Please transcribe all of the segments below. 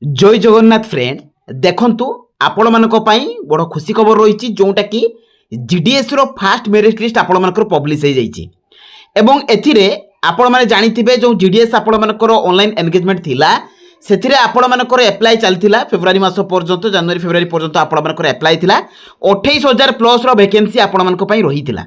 जय जगन्नाथ फ्रेंड देखंतु आपण मानक पई बड़ खुशी खबर रही जोटा कि जीडीएस रो फास्ट मेरिट लिस्ट आपण मानकर पब्लिश हो जाइए एवं एथिरे आपण माने जानिथिबे जो जीडीएस आपण मानकर ऑनलाइन एंगेजमेंट थिला सेथिरे आपण मानकर अप्लाई चलथिला फेब्रुआरी मास पर्यंत जनवरी फेब्रुआरी पर्यंत आपण मानकर अप्लाई थिला 28000 प्लस रो वैकेंसी आपण मानक पई रहिथिला।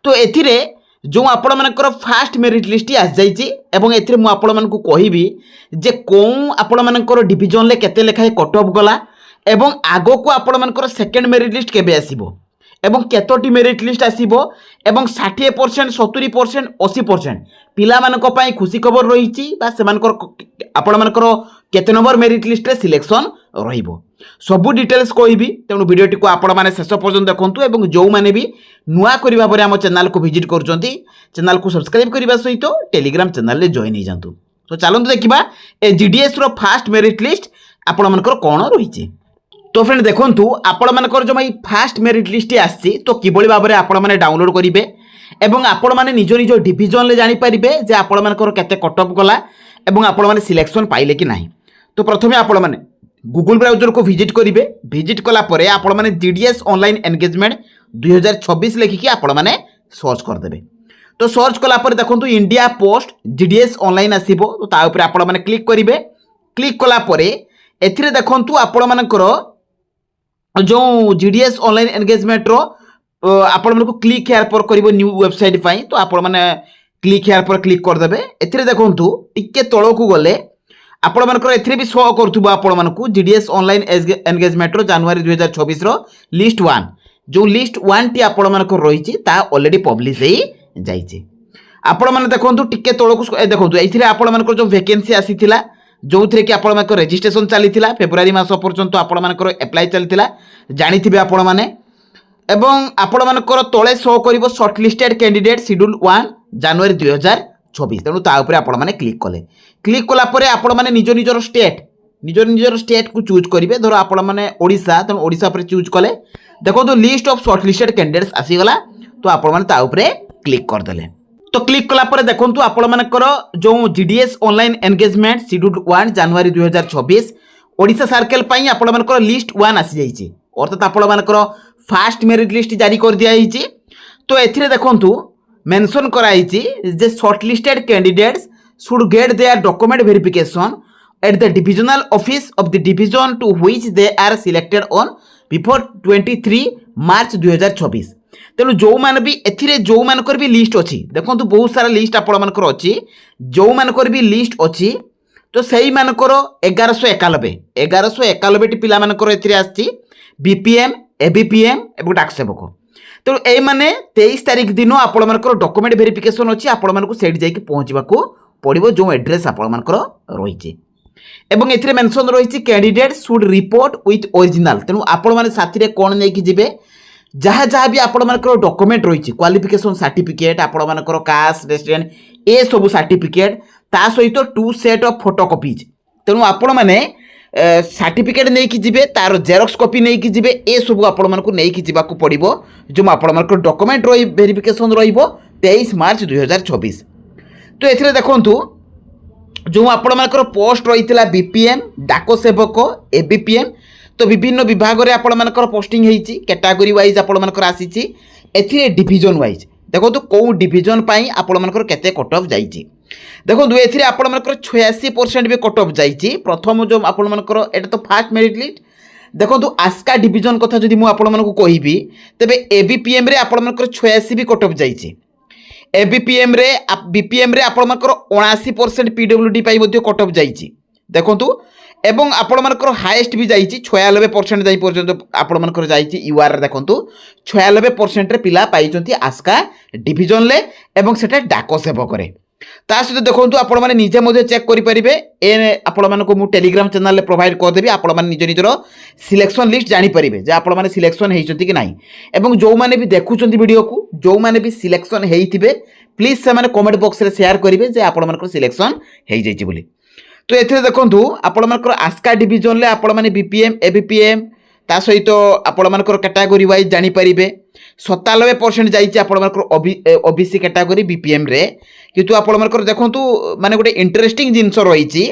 तो एथिरे जो आपण मानकर फास्ट मेरिट लिस्ट आस जाइए एवं एथिरे मु आपण मानकु कहिबी जे कोन आपण मानकर डिवीजन ले केते लेखाए कट ऑफ गला एवं आगो को आपण मानकर सेकंड मेरिट लिस्ट केबे आसीबो एवं केतोटी मेरिट लिस्ट आसीबो एवं 60% 70% 80% पिला मानक पई खुशी खबर रहिछि बा से मानकर आपण मानकर केते नंबर मेरिट लिस्ट रे सिलेक्शन रहिबो सबु डिटेल्स कहबी तेणु वीडियोटी को आपण माने शेष पर्यंत देखंतु एवं जो माने भी नुआ करिबा परे हम चैनल को विजिट करजंती चैनल को सब्सक्राइब करबा सहित टेलीग्राम चैनल ले जॉइन हो जांतु। तो चलंतु देखिबा ए जीडीएस रो फास्ट मेरिट लिस्ट आपण मानकर कोन रहिछि। तो फ्रेंड देखंतु आपण मानकर जो फास्ट मेरिट लिस्ट आछि तो किबोली भाबरे आपण माने डाउनलोड करिवे एवं आपण माने निज निज डिवीजन ले जानि परिबे जे आपण मानकर केते कट ऑफ गला एवं आपण माने सिलेक्शन पाइले कि नाही। तो प्रथमे आपण माने गूगल ब्राउजर को विजिट करिवे विजिट कला परे आपण माने जीडीएस ऑनलाइन एंगेजमेंट 2026 लिखिकी आपण माने सर्च कर देबे। तो सर्च कला परे देखंतु इंडिया पोस्ट जीडीएस ऑनलाइन आसीबो तो ता ऊपर आपण माने क्लिक करिवे क्लिक कला परे एथिरे देखंतु आपण मानकर जो जीडीएस ऑनलाइन एंगेजमेंट रो आपण मानको क्लिक हेयर पर करिवो न्यू वेबसाइट पई तो आपण माने क्लिक हेयर पर क्लिक कर देबे। एथिरे देखंतु टिके तळो को गले आपण मानकर एथिरे भी शो करथुबो आपण मानको जीडीएस ऑनलाइन एंगेजमेंट रो जनवरी 2024 रो लिस्ट 1 जो लिस्ट 1 टी आपण मानकर रहिछि ता ऑलरेडी पब्लिश हेई जाइछि। आपण माने देखंतु टिके तळो को देखंतु एथिरे आपण मानकर जो वैकेंसी आसीथिला जो थे कि आपण मानकर रजिस्ट्रेशन चलीथिला फेब्रुआरी मास पर्यंत आपण मानकर अप्लाई चलीथिला जानिथिबे आपण माने एवं आपण मानकर तळे शो करिवो शॉर्ट लिस्टेड कैंडिडेट शेड्यूल 1 जनवरी 2024 तेणु ता ऊपर आपण माने क्लिक कला परे आपण माने निज निजर स्टेट को चूज करिवे धर आपण माने ओडिसा तेणु ओडिसा पर चूज कले देखो तो list of short listed candidates आसीगला तो आपण माने ता ऊपर क्लिक कर देले। तो क्लिक कला परे देखंतु आपण मानकर जो जीडीएस ऑनलाइन एंगेजमेंट शेड्यूल 1 जनवरी 2024 ओडिशा सर्कल पई आपण मानकर लिस्ट 1 आसी जाइछि अर्थात आपण मानकर फास्ट मेरिट लिस्ट जारी कर दिया हिछि। तो एथिरे देखंतु मेंशन कराइछि जे short listed candidates should get their document verification at the divisional office of the division to which they are selected on before 23 March 2024 तेणु जो मान भी एथिरे जो मानकर भी लिस्ट अच्छी देखो बहुत सारा लिस्ट आपण मानकर अच्छी जो मानकर भी लिस्ट अच्छी तो सही मानकर 1191 टी पिला मानकर एथिरे आछि बीपीएम एबीपीएम एवं डाक सेवक तेणु ए माने 23 तारिख दिन आपण मानकर डॉक्यूमेंट वेरिफिकेशन अच्छी आपण मानकर सेठ जाइके पहुँचवाको पड़िबो जो एड्रेस आपण मानकर रहिछि एवं एथिरे मेंशन रहिछि candidate should report with original तेणु आपण माने साथी रे कोन नै कि जिवे जहाँ जहाँ भी आपण मानकर डॉक्यूमेंट रही क्वालिफिकेशन सर्टिफिकेट आपण मानकर कास्ट रेसिडेंट ए सब सर्टिफिकेट ता सहित 2 सेट ऑफ फोटोकॉपीज तेणु आपण माने सर्टिफिकेट नहीं कि जिवे तार जेरॉक्स कॉपी नहीं कि जिवे ए सब आपण मानकु नहीं कि जिबाकु पड़िबो जो आपण मानकर डॉक्यूमेंट रही वेरिफिकेशन रहिबो 23 मार्च 2024। तो एथिरे देखंतु जो आपण मानकर पोस्ट रहितला बीपीएम डाक सेवक एबीपीएम तो विभिन्न विभाग रे आपण मानकर पोस्टिंग हेछि कैटेगरी वाइज आपण मानकर आसीछि एथिरे डिवीजन वाइज देखो तो को डिवीजन पई आपण मानकर केते कट ऑफ जाइछि देखो एथिरे आपण मानकर 86% भी कट ऑफ जाइछि। प्रथम जो आपण मानकर एटा तो फास्ट मेरिट लिस्ट देखो तो आस्का डिवीजन कथा जदि मु आपण मानकु कहिबी तबे एबीपीएम रे आपण मानकर 86 भी कट ऑफ जाइछि एबीपीएम रे बीपीएम रे आपण मानकर 79% पीडब्ल्यूडी पई मध्ये कट ऑफ जाइछि देखंतु एवं आपण मानकर हाईएस्ट भी जाइछि 96% जाई पर्यंत आपण मानकर जाइछि यूआर देखंतु 96% रे पिला पाइछंती आस्का डिवीजन ले एवं सेटा डाक सेवक रे ता सहित देखंतु आपण माने निजे मध्ये चेक करि परिबे ए आपण मानको मु टेलीग्राम चैनल ले प्रोवाइड कर देबी आपण माने निज निजरो सिलेक्शन लिस्ट जानि परिबे जे आपण माने सिलेक्शन हेइछंती कि नाही एवं जो माने भी देखुछंती वीडियो को जो माने भी सिलेक्शन हेइथिबे प्लीज से माने कमेंट बॉक्स रे शेयर करिवे जे आपण मानकर सिलेक्शन हेइ जाइछि बोली। तो एथिरे देखंतु आपण मानकर आस्का डिवीजन ले आपण माने बीपीएम एबीपीएम ता सहित आपण मानकर कैटेगरी वाइज जानि परिबे 97% जाइछि आपण मानकर ओबीसी कैटेगरी बीपीएम रे किंतु आपण मानकर देखंतु माने गोटे इंटरेस्टिंग जिंस रहिछि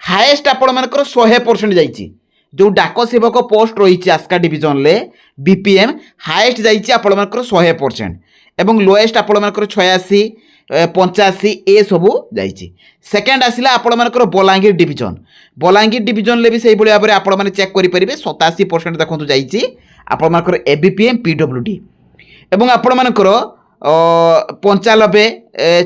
हाएस्ट आपणकर 100% जाइए जो डाक सेवक पोस्ट रही आस्का डिविजन में बीपीएम हाएस्ट जाइए आपणकर 100% एवं लोएस्ट आपणकर 86 85 ए सबू जाइए सेकेंड आसला आपणकर बलांगीर डिविजन में भी से भाव में आपण मैंने चेक करेंगे 87% देखो जाइए आपणकर एबीपीएम पीडब्ल्यूडी एवं आपणकर 95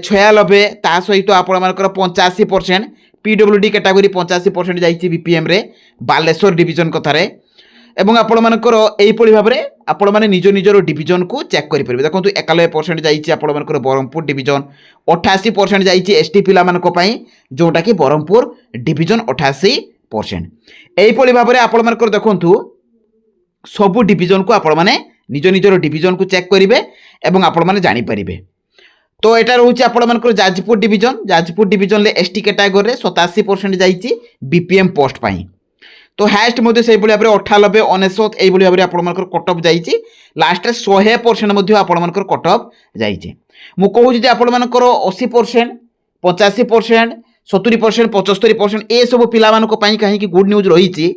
96 ता सहित आपणकर 85% पीडब्ल्यूडी कैटेगरी 85% जाइए बीपीएम रे बालेश्वर डिविजन कथार एवं आपणकर यहीपरि भाव में आपण मैंने निज निजर डिविजन को चेक करेंगे देखो 91% जाइए आपणकर ब्रह्मपुर डिविजन 88% जाइए एसटी पिला जोटा कि ब्रह्मपुर डिविजन 88% यहीपरि भाव में आपणकर देखो सबू डिविजन को आपण मैंने निज निजर डिविजन को चेक करेंगे एवं आपण मैंने जानीपर तो यहाँ रोचे आपंकर जाजपुर डिविजन में एसटी कैटेगोरी 87% जाइए बीपीएम पोस्ट पाई तो हाएस्ट से भाव में 98 99 यही भाव में आपंकर कटअफ जाइए लास्ट 100% आपंकर कटअफ जाइए मुझे आपंकर 80% 85% 70% 75% ये सब पाई कहीं गुड न्यूज रही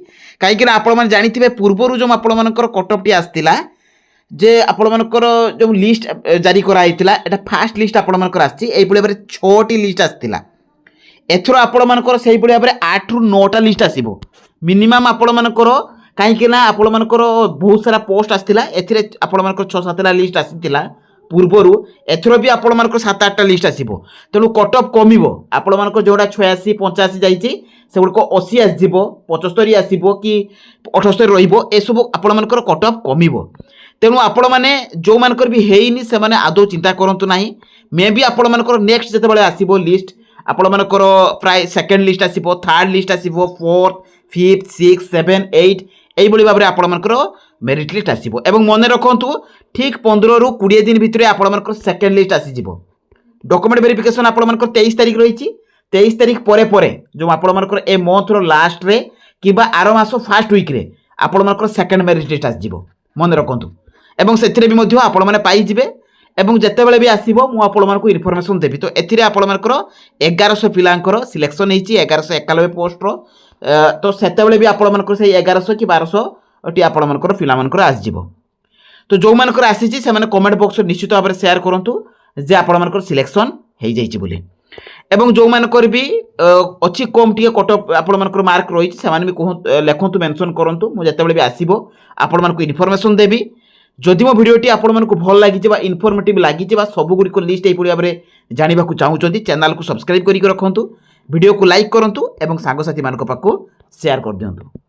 कहीं आप जानी पूर्वर जो आपंकर कटअफ टी आसला जे आपंकर जो लिस्ट जारी कराई एटा फास्ट लिस्ट आपंकर आसी भाव में 6टी लिस्ट आसाला एथर आपंकर से भाव में 8 ରୁ 9टा लिस्ट आसो मिनिमम आपंकर कहीं आपंकर बहुत सारा पोस्ट आसाला आपंकर 6-7टा लिस्ट आसाला पूर्वर एथर भी आपंकर 7-8टा लिस्ट आसो तेणु कटअफ कम आपंकर जोड़ा 86 85 जाइए से गुड़क 80 आसो 75 आसो कि 78 रसबू आपंकर कटअफ कम तेणु आपण मैंने जो मानकर भी हैनी से माने आदौ चिंता करंतु नाही मे भी आपण मानकर नेक्स्ट जते बेले आसीबो लिस्ट आपण मानकर प्राय सेकंड लिस्ट आसीबो थर्ड लिस्ट आसीबो फोर्थ फिफ्थ सिक्स 7 8 एई बळी भाबरे आपण मानकर मेरिट लिस्ट आसीबो एवं मन रखंतु ठीक 15 ରୁ 20 दिन भितर आपण मानकर सेकंड लिस्ट आसी जिवो डॉक्यूमेंट वेरिफिकेशन आपण मानकर 23 तारिख रहिछि 23 तारिख परे परे जो आपण मानकर ए मंथ रो लास्ट रे किबा आरो मासो फर्स्ट वीक रे आपण मानकर सेकंड मेरिट लिस्ट आसी जिवो मन रखंतु एवं से आपण मैंने पाइबे एवं जितेबाला भी आसो मुझे इनफर्मेशन देवी तो एथिरे आपण मानकर 1100 पिलांकर सिलेक्शन होती 1191 पोस्टर तो सेतेबेले भी आपण मानकर से 1100 कि 1200 टी आपण मानकर पिला मानकर आसीजिवो तो जो मानकर आसीछि से माने कमेंट बॉक्स निश्चित भाव में शेयर करंतु जे आपण मानकर सिलेक्शन हो जाइछि बोली एवं जो मानकर भी अच्छी कम टी कटअफ आपण मानकर मार्क रही से माने भी लेखंतु मेंशन करंतु मु जितेबाला भी आसीबो आपण मानकर इनफर्मेशन देवी जदि मो भिडियोटी आपको भल लगी इनफर्मेटिव लगी सबुगुड़िक लिस्ट यही भाव में जानवा चाहूँगी चैनल को सब्सक्राइब करके रखुँ वीडियो को लाइक करूँ और सांगसाथी मान पाखु शेयर कर दिंतु।